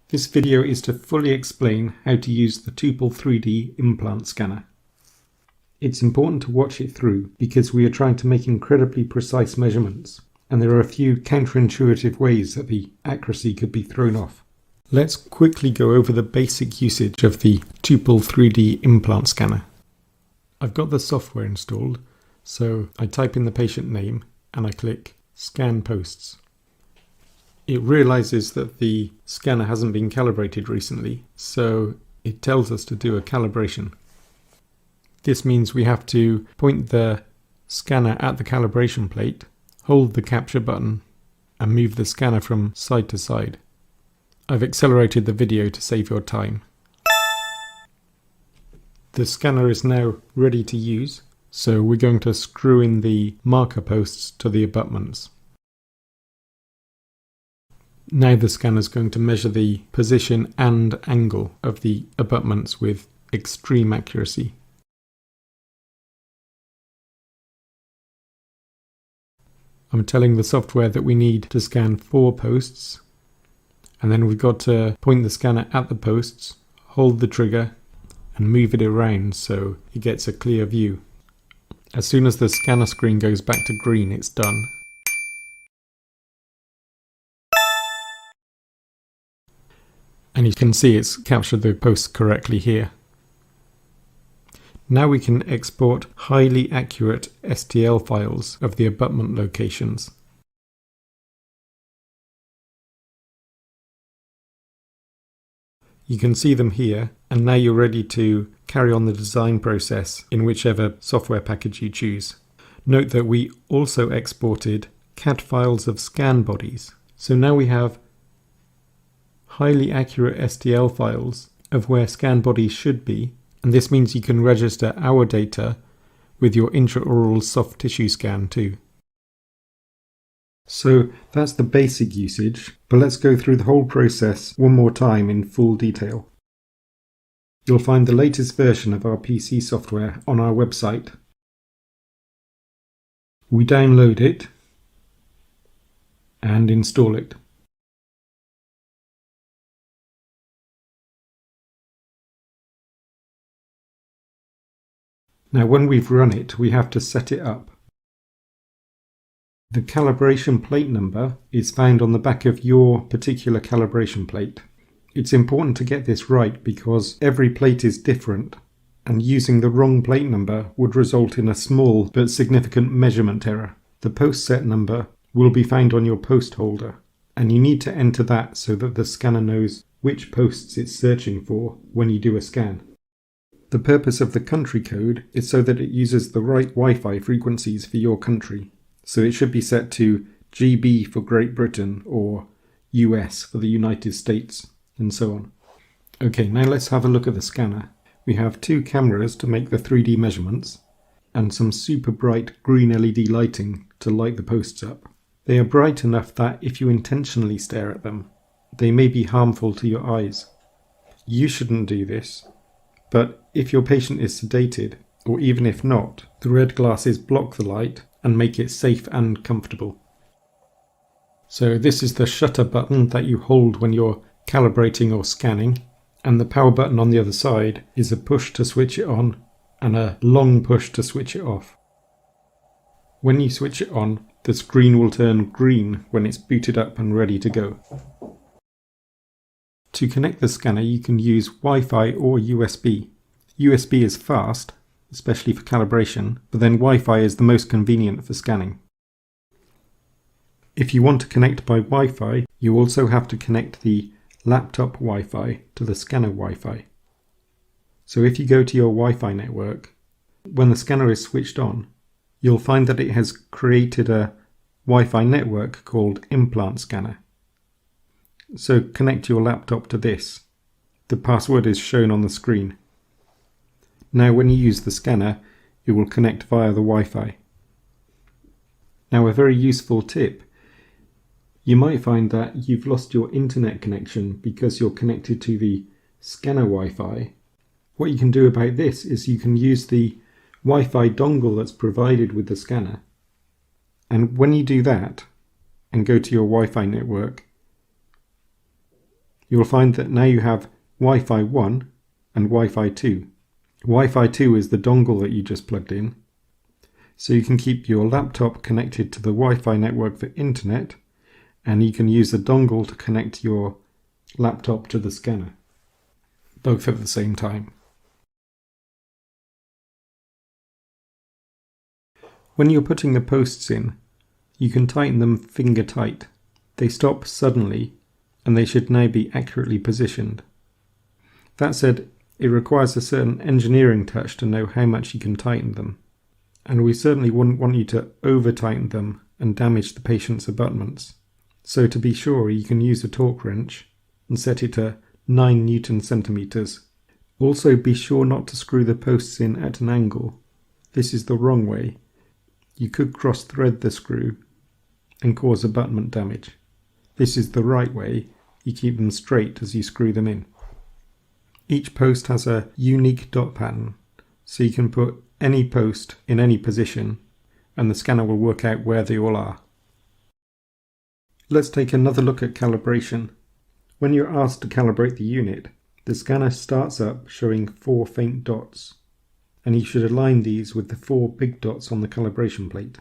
This video is to fully explain how to use the Dental3d implant scanner. It's important to watch it through because we are trying to make incredibly precise measurements, and there are a few counterintuitive ways that the accuracy could be thrown off. Let's quickly go over the basic usage of the Dental3d implant scanner. I've got the software installed, so I type in the patient name and I click Scan Posts. It realizes that the scanner hasn't been calibrated recently, so it tells us to do a calibration. This means we have to point the scanner at the calibration plate, hold the capture button, and move the scanner from side to side. I've accelerated the video to save your time. The scanner is now ready to use, so we're going to screw in the marker posts to the abutments. Now the scanner is going to measure the position and angle of the abutments with extreme accuracy. I'm telling the software that we need to scan 4 posts, and then we've got to point the scanner at the posts, hold the trigger, and move it around so it gets a clear view. As soon as the scanner screen goes back to green, it's done. And you can see it's captured the posts correctly here. Now we can export highly accurate STL files of the abutment locations. You can see them here, and now you're ready to carry on the design process in whichever software package you choose. Note that we also exported CAD files of scan bodies. So now we have highly accurate STL files of where scan bodies should be, and this means you can register our data with your intraoral soft tissue scan too. So that's the basic usage, but let's go through the whole process one more time in full detail. You'll find the latest version of our PC software on our website. We download it and install it. Now when we've run it, we have to set it up. The calibration plate number is found on the back of your particular calibration plate. It's important to get this right because every plate is different, and using the wrong plate number would result in a small but significant measurement error. The post set number will be found on your post holder, and you need to enter that so that the scanner knows which posts it's searching for when you do a scan. The purpose of the country code is so that it uses the right Wi-Fi frequencies for your country. So it should be set to GB for Great Britain or US for the United States, and so on. Okay, now let's have a look at the scanner. We have 2 cameras to make the 3D measurements, and some super bright green LED lighting to light the posts up. They are bright enough that if you intentionally stare at them, they may be harmful to your eyes. You shouldn't do this. But if your patient is sedated, or even if not, the red glasses block the light and make it safe and comfortable. So this is the shutter button that you hold when you're calibrating or scanning, and the power button on the other side is a push to switch it on and a long push to switch it off. When you switch it on, the screen will turn green when it's booted up and ready to go. To connect the scanner, you can use Wi-Fi or USB. USB is fast, especially for calibration, but then Wi-Fi is the most convenient for scanning. If you want to connect by Wi-Fi, you also have to connect the laptop Wi-Fi to the scanner Wi-Fi. So if you go to your Wi-Fi network, when the scanner is switched on, you'll find that it has created a Wi-Fi network called Implant Scanner. So connect your laptop to this. The password is shown on the screen. Now when you use the scanner, it will connect via the Wi-Fi. Now a very useful tip. You might find that you've lost your internet connection because you're connected to the scanner Wi-Fi. What you can do about this is you can use the Wi-Fi dongle that's provided with the scanner. And when you do that and go to your Wi-Fi network, you'll find that now you have Wi-Fi 1 and Wi-Fi 2. Wi-Fi 2 is the dongle that you just plugged in, so you can keep your laptop connected to the Wi-Fi network for internet, and you can use the dongle to connect your laptop to the scanner, both at the same time. When you're putting the posts in, you can tighten them finger tight. They stop suddenly, and they should now be accurately positioned. That said, it requires a certain engineering touch to know how much you can tighten them, and we certainly wouldn't want you to over-tighten them and damage the patient's abutments. So to be sure, you can use a torque wrench and set it to 9 Newton centimeters. Also be sure not to screw the posts in at an angle. This is the wrong way. You could cross-thread the screw and cause abutment damage. This is the right way. You keep them straight as you screw them in. Each post has a unique dot pattern, so you can put any post in any position and the scanner will work out where they all are. Let's take another look at calibration. When you're asked to calibrate the unit, the scanner starts up showing 4 faint dots, and you should align these with the 4 big dots on the calibration plate.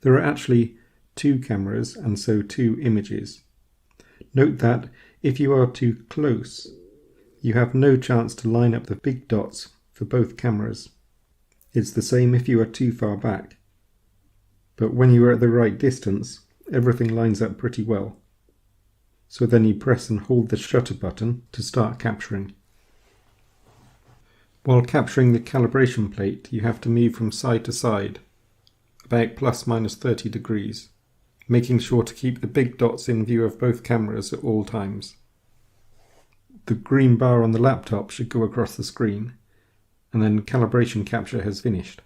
There are actually 2 cameras and so 2 images. Note that if you are too close, you have no chance to line up the big dots for both cameras. It's the same if you are too far back. But when you are at the right distance, everything lines up pretty well. So then you press and hold the shutter button to start capturing. While capturing the calibration plate, you have to move from side to side, about ± 30 degrees, making sure to keep the big dots in view of both cameras at all times. The green bar on the laptop should go across the screen, and then calibration capture has finished.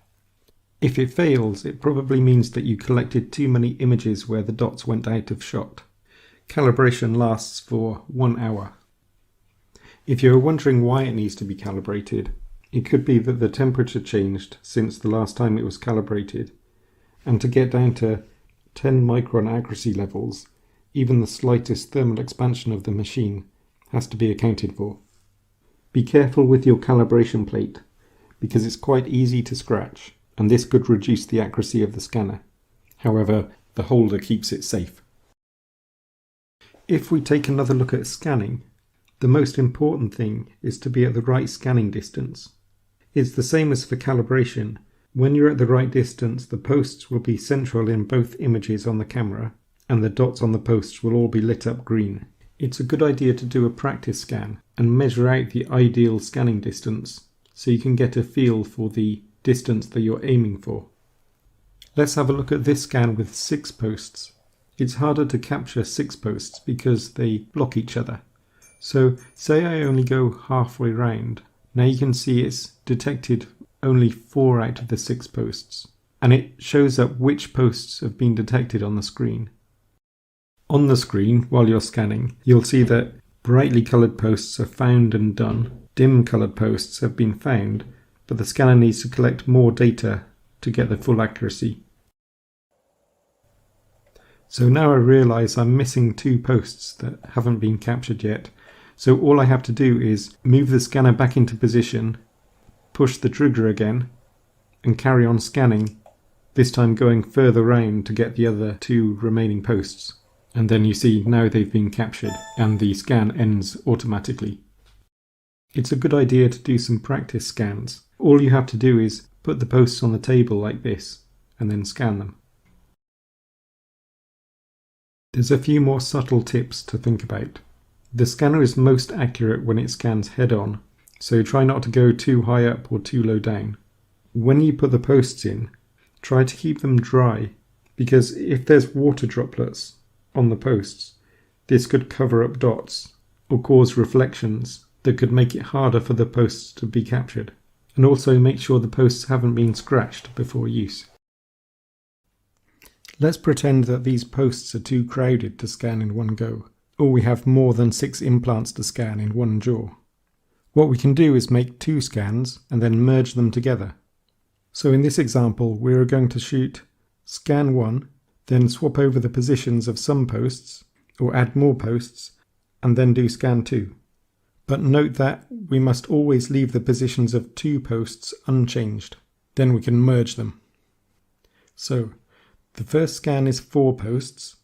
If it fails, it probably means that you collected too many images where the dots went out of shot. Calibration lasts for 1 hour. If you're wondering why it needs to be calibrated, it could be that the temperature changed since the last time it was calibrated, and to get down to 10 micron accuracy levels, even the slightest thermal expansion of the machine has to be accounted for. Be careful with your calibration plate, because it's quite easy to scratch, and this could reduce the accuracy of the scanner. However, the holder keeps it safe. If we take another look at scanning, the most important thing is to be at the right scanning distance. It's the same as for calibration. When you're at the right distance, the posts will be central in both images on the camera, and the dots on the posts will all be lit up green. It's a good idea to do a practice scan and measure out the ideal scanning distance so you can get a feel for the distance that you're aiming for. Let's have a look at this scan with 6 posts. It's harder to capture 6 posts because they block each other. So say I only go halfway round. Now you can see it's detected only 4 out of the 6 posts, and it shows up which posts have been detected on the screen. On the screen, while you're scanning, you'll see that brightly coloured posts are found and done. Dim coloured posts have been found, but the scanner needs to collect more data to get the full accuracy. So now I realise I'm missing 2 posts that haven't been captured yet. So all I have to do is move the scanner back into position, push the trigger again, and carry on scanning, this time going further round to get the other 2 remaining posts. And then you see now they've been captured and the scan ends automatically. It's a good idea to do some practice scans. All you have to do is put the posts on the table like this and then scan them. There's a few more subtle tips to think about. The scanner is most accurate when it scans head on, so try not to go too high up or too low down. When you put the posts in, try to keep them dry, because if there's water droplets on the posts, this could cover up dots or cause reflections that could make it harder for the posts to be captured. And also make sure the posts haven't been scratched before use. Let's pretend that these posts are too crowded to scan in one go, or we have more than 6 implants to scan in one jaw. What we can do is make 2 scans and then merge them together. So in this example, we're going to shoot scan 1, then swap over the positions of some posts, or add more posts, and then do scan 2. But note that we must always leave the positions of 2 posts unchanged. Then we can merge them. So the first scan is 4 posts.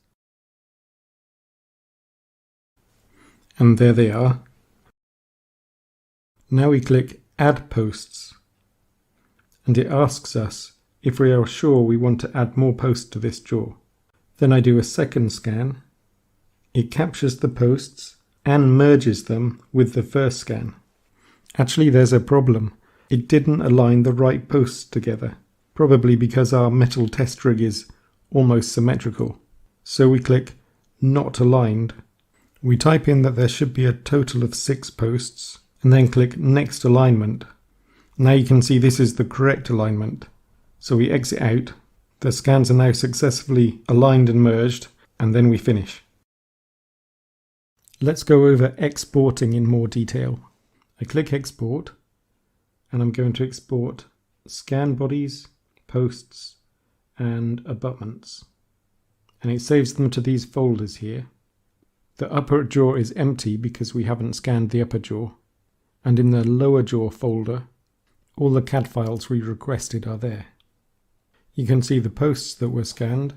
And there they are. Now we click Add Posts. And it asks us if we are sure we want to add more posts to this jaw. Then I do a second scan. It captures the posts and merges them with the first scan. Actually, there's a problem. It didn't align the right posts together, probably because our metal test rig is almost symmetrical. So we click Not Aligned. We type in that there should be a total of 6 posts, and then click Next Alignment. Now you can see this is the correct alignment. So we exit out. The scans are now successfully aligned and merged, and then we finish. Let's go over exporting in more detail. I click Export, and I'm going to export scan bodies, posts, and abutments. And it saves them to these folders here. The upper jaw is empty because we haven't scanned the upper jaw. And in the lower jaw folder, all the CAD files we requested are there. You can see the posts that were scanned,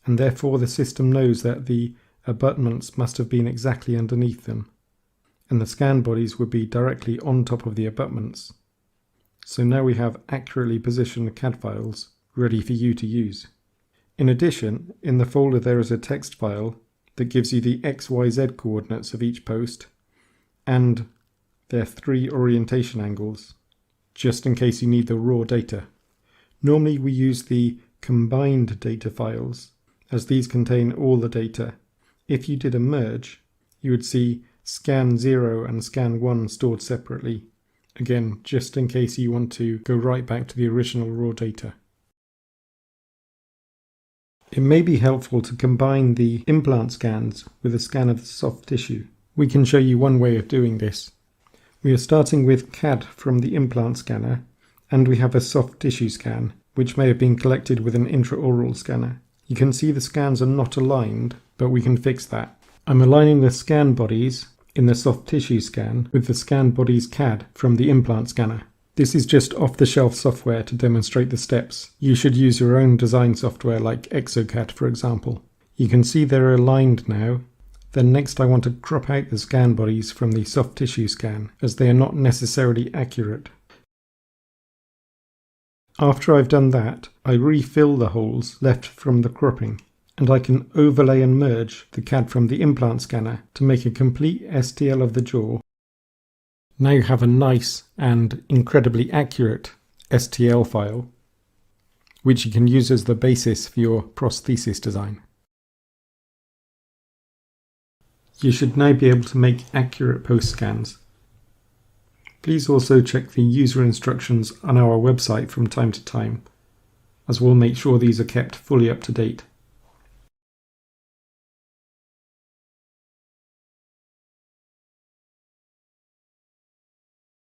and therefore the system knows that the abutments must have been exactly underneath them, and the scan bodies would be directly on top of the abutments. So now we have accurately positioned CAD files ready for you to use. In addition, in the folder there is a text file that gives you the XYZ coordinates of each post and their 3 orientation angles, just in case you need the raw data. Normally we use the combined data files, as these contain all the data. If you did a merge, you would see scan 0 and scan 1 stored separately. Again, just in case you want to go right back to the original raw data. It may be helpful to combine the implant scans with a scan of the soft tissue. We can show you one way of doing this. We are starting with CAD from the implant scanner, and we have a soft tissue scan, which may have been collected with an intraoral scanner. You can see the scans are not aligned, but we can fix that. I'm aligning the scan bodies in the soft tissue scan with the scan bodies CAD from the implant scanner. This is just off-the-shelf software to demonstrate the steps. You should use your own design software like ExoCAD, for example. You can see they're aligned now. Then next I want to crop out the scan bodies from the soft tissue scan, as they are not necessarily accurate. After I've done that, I refill the holes left from the cropping, and I can overlay and merge the CAD from the implant scanner to make a complete STL of the jaw. Now you have a nice and incredibly accurate STL file, which you can use as the basis for your prosthesis design. You should now be able to make accurate post scans. Please also check the user instructions on our website from time to time, as we'll make sure these are kept fully up to date.